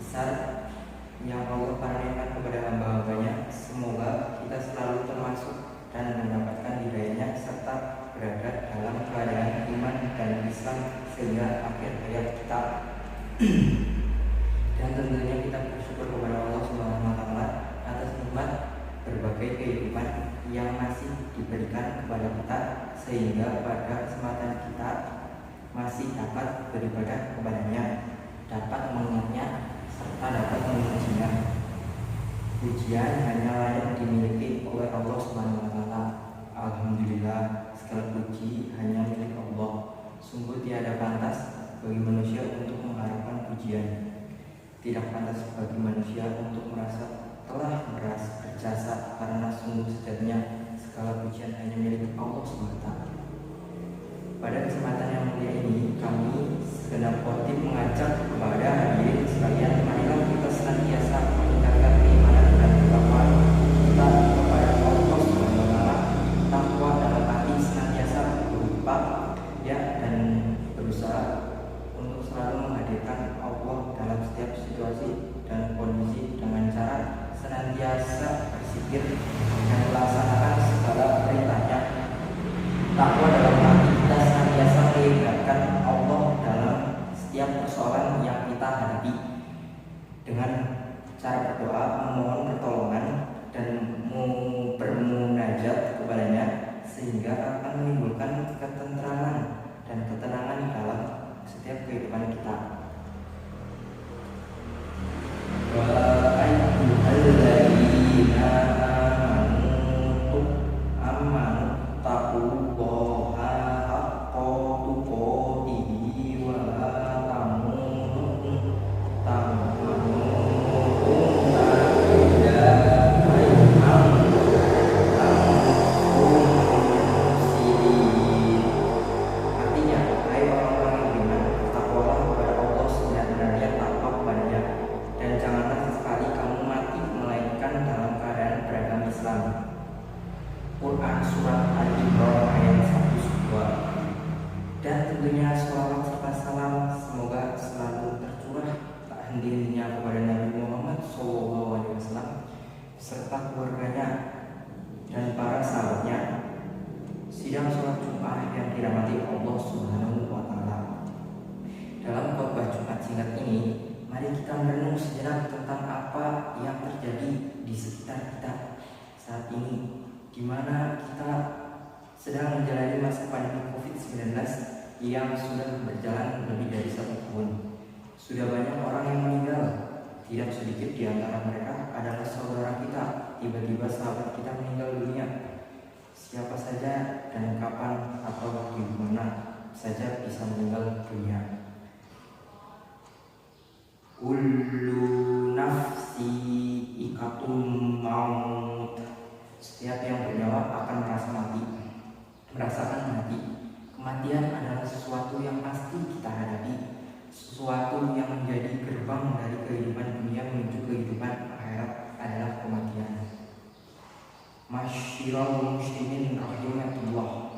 besar yang Allah karuniakan kepada hamba-hambanya. Semoga kita selalu termasuk dan mendapatkan hidayahnya serta berada dalam keadaan iman dan Islam sehingga akhir hayat kita. Dan tentunya kita bersyukur kepada Allah Subhanahu wa Ta'ala atas nikmat berbagai kehidupan yang masih diberikan kepada kita, sehingga pada kesempatan kita masih dapat beribadah kepadanya, dapat mengingatnya serta dapat memujinya. Pujian hanya layak dimiliki oleh Allah Subhanahu wa Ta'ala. Alhamdulillah, segala puji hanya milik Allah. Sungguh tiada pantas bagi manusia untuk mengharapkan pujian. Tidak pantas bagi manusia untuk merasa telah berjasa, karena sungguh sejatinya segala pujian hanya milik Allah Subhanahu wa Ta'ala. Pada kesempatan yang mulia ini, kami segenap khotib mengajak kepada hadirin sekalian, marilah kita senantiasa meningkatkan keimanan dan ketakwaan kita kepada Allah Subhanahu wa Ta'ala. Takwa dalam hati senantiasa berupa ya dan berusaha untuk selalu menghadirkan Allah dalam setiap situasi dan kondisi dengan cara senantiasa berzikir dan melaksanakan segala perintahnya. Takwa dalam hati kita senantiasa melibatkan Allah dalam setiap persoalan yang kita hadapi dengan cara berdoa, memohon pertolongan dan bermunajat kepadanya, sehingga akan menimbulkan ketentraman dan ketenangan dalam setiap kehidupan kita. Wa ayyuhalladzina amanu taqullaha haqqa tuqatih wa la Quran Surat Al-Imran ayat 1-2. Dan tentunya sholawat serta salam semoga selalu tercurah tak henti-hentinya kepada Nabi Muhammad SAW serta keluarganya dan para sahabatnya. Sidang sholat Jumat yang dirahmati Allah Subhanahu wa Ta'ala. Dalam khotbah Jumat singkat ini, mari kita merenung sejenak tentang apa yang terjadi di sekitar kita saat ini, di mana kita sedang menjalani masa pandemi COVID-19 yang sudah berjalan lebih dari 1 tahun. Sudah banyak orang yang meninggal, tidak sedikit di antara mereka adalah saudara kita. Tiba-tiba sahabat kita meninggal dunia. Siapa saja dan kapan atau di mana saja bisa meninggal dunia. Kullu nafsi ikatum maut. Setiap yang bernyawa akan merasakan mati. Kematian adalah sesuatu yang pasti kita hadapi, sesuatu yang menjadi gerbang dari kehidupan dunia menuju kehidupan akhirat adalah kematian. Masyiral muslimin rahimahullah.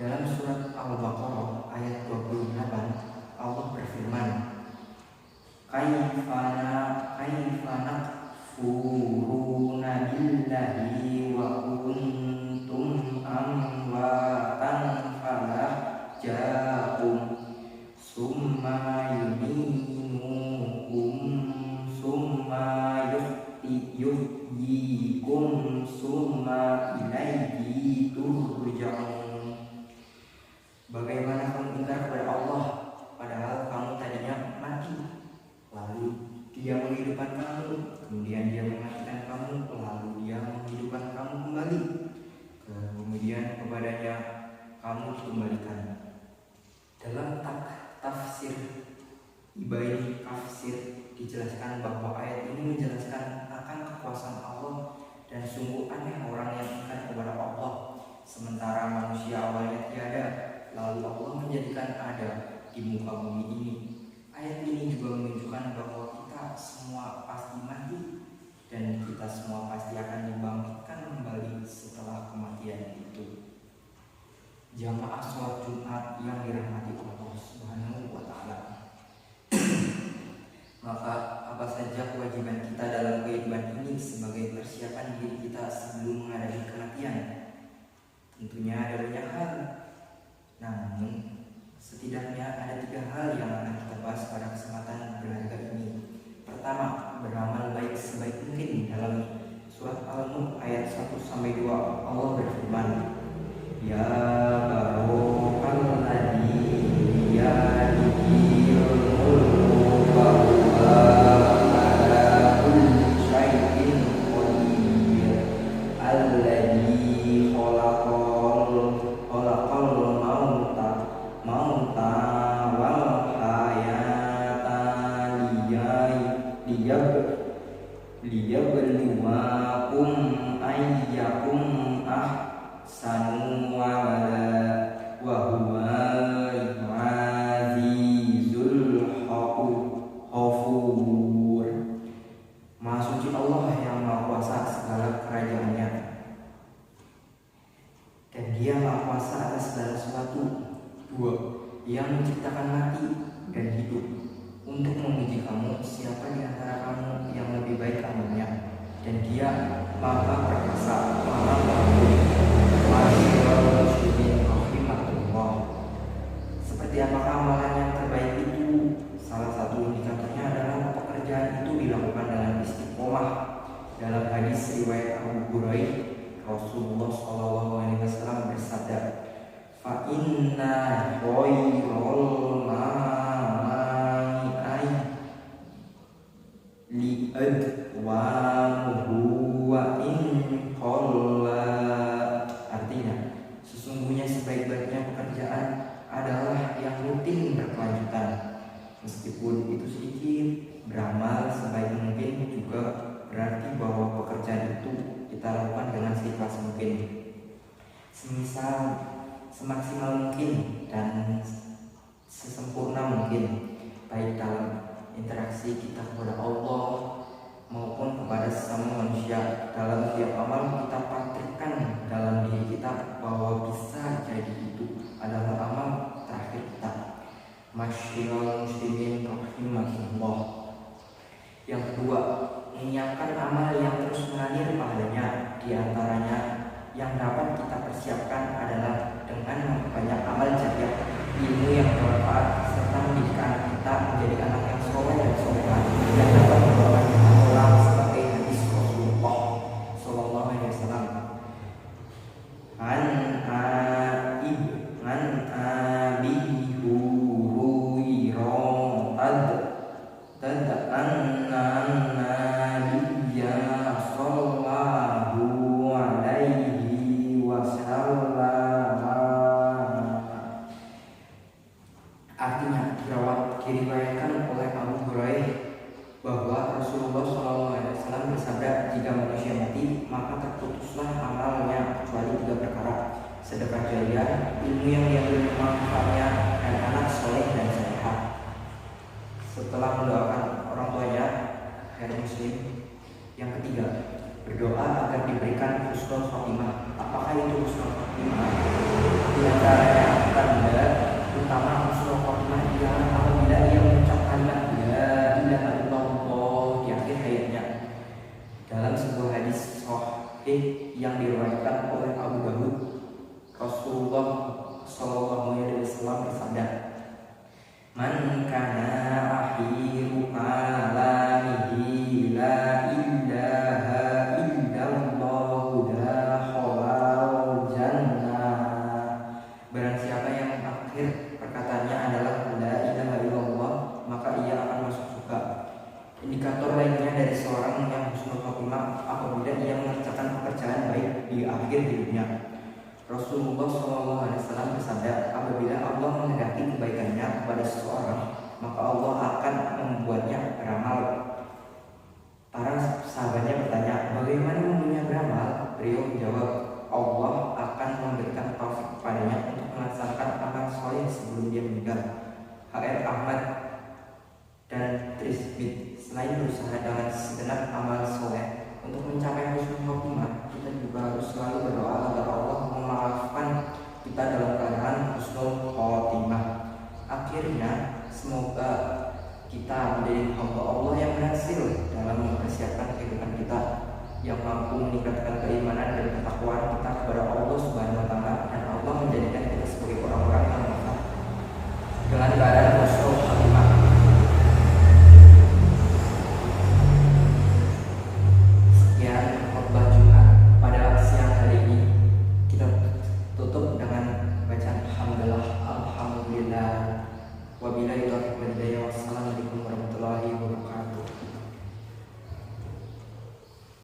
Dalam surat Al-Baqarah ayat 28, Allah berfirman, Kaifana furuna billahi wa kuntum amwatan falah ja'um summa yuminukum summa yuhyikum summa ilaihi turja'un. Bagaimana kamu ingkar kepada Allah padahal kamu tadinya mati, lalu Dia menghidupkan kamu, kemudian Dia mematikan kamu, lalu Dia menghidupkan kamu kembali, kemudian kepadanya kamu dikembalikan. Dalam tafsir Ibaini Tafsir dijelaskan bahwa ayat ini menjelaskan akan kekuasaan Allah, dan sungguh aneh orang yang ingkar kepada Allah sementara manusia awalnya tiada, lalu Allah menjadikan ada di muka bumi ini. Ayat ini juga menunjukkan bahwa kita semua pasti mati dan kita semua pasti akan dibangkitkan kembali setelah kematian itu. Jamaah sholat Jumat yang dirahmati Allah Subhanahu wa Ta'ala. Maka apa saja kewajiban kita dalam kehidupan ini sebagai persiapan diri kita sebelum menghadapi kematian? Tentunya ada banyak hal. Namun, setidaknya ada 3 hal yang akan kita bahas pada kesempatan berharga ini. Pertama, beramal baik sebaik mungkin. Dalam surat Al-Mulk ayat 1-2 Allah berfirman, Ya barokal ladzi biyadihil mulku wa huwa ala kulli syai'in qadir alladzi khalaqal mauta wal hayata liyabluwakum ayyakum ahsanu amala wa huwal azizul ghafur. Maha suci Allah yang Maha Kuasa segala kerajaannya, dan Dia Maha Kuasa atas segala sesuatu. 2. Yang menciptakan mati dan hidup untuk menguji kamu siapa di antara kamu yang lebih baik amalnya, dan Dia Maha Perkasa, Maha Pengampun. Masyaallah muslimin rahimahullah. Seperti apakah amalan yang terbaik itu? Salah satu indikatornya adalah pekerjaan itu dilakukan dengan istiqomah. Dalam hadis riwayat Abu Hurairah, Rasulullah SAW bersabda, Fa inna khairul ma'ai li'adwamuhu wa in qalla. Artinya, sesungguhnya sebaik-baiknya pekerjaan adalah yang rutin berkelanjutan. Meskipun itu sedikit, beramal sebaik mungkin juga berarti bahwa pekerjaan itu kita lakukan dengan seikhlas mungkin, semisal semaksimal mungkin dan sesempurna mungkin, baik dalam interaksi kita kepada Allah maupun kepada sesama manusia. Dalam tiap amal kita praktikkan dalam diri kita bahwa bisa jadi itu adalah amal terakhir kita. Masyaallah muslimin rahimahullah. Yang kedua, menyiapkan amal yang terus mengalir pahalanya. Di antaranya yang dapat kita persiapkan adalah dengan memperbanyak amal jariah, ilmu yang bermanfaat, serta mendidik kita menjadi anak yang soleh dan solehah yang dapat membawa kita pulang sebagai hadis Rasulullah Sallallahu Alaihi Wasallam. An Abi Hurairah anna Nabiyya sallallahu alaihi wasallam. Artinya diriwayatkan oleh Abu Hurairah bahwa Rasulullah SAW bersabda, jika manusia mati maka terputuslah amalnya kecuali 3 perkara: sedekah jariah, ilmu yang diambil manfaatnya, dan anak soleh dan salehah. Setelah mendoakan orang tuanya, hari muslim, yang ketiga, berdoa agar diberikan husnul khotimah. Apakah itu husnul khotimah? Di antaranya tanda utama husnul khotimah ialah apabila ia mengucapkan la ilaha illallah di akhir hayatnya. Dalam sebuah hadis sahih yang diriwayatkan oleh Abu Dawud, Rasulullah SAW bersabda, Man kana akhiru kalamihi la ilaha illallah dakhalal jannah. Barang siapa yang akhir perkataannya adalah la ilaha illallah, maka ia akan masuk surga. Indikator lainnya dari seorang yang husnul khotimah apabila ia mengerjakan pekerjaan baik di akhir hidupnya. Rasulullah SAW bersabda, apabila Allah menghendaki kebaikannya kepada seseorang, maka Allah akan membuatnya beramal. Para sahabatnya bertanya, bagaimana membuatnya beramal? Beliau menjawab, Allah akan memberikan taufik kepadanya untuk melaksanakan amal soleh sebelum dia meninggal. H.R. Ahmad dan Trisbit. Selain berusaha dengan segenap amal soleh untuk mencapai husnul khotimah, kita juga harus selalu berdoa agar Allah memaafkan kita dalam keadaan husnul khotimah. Akhirnya, semoga kita menjadi hamba Allah yang benar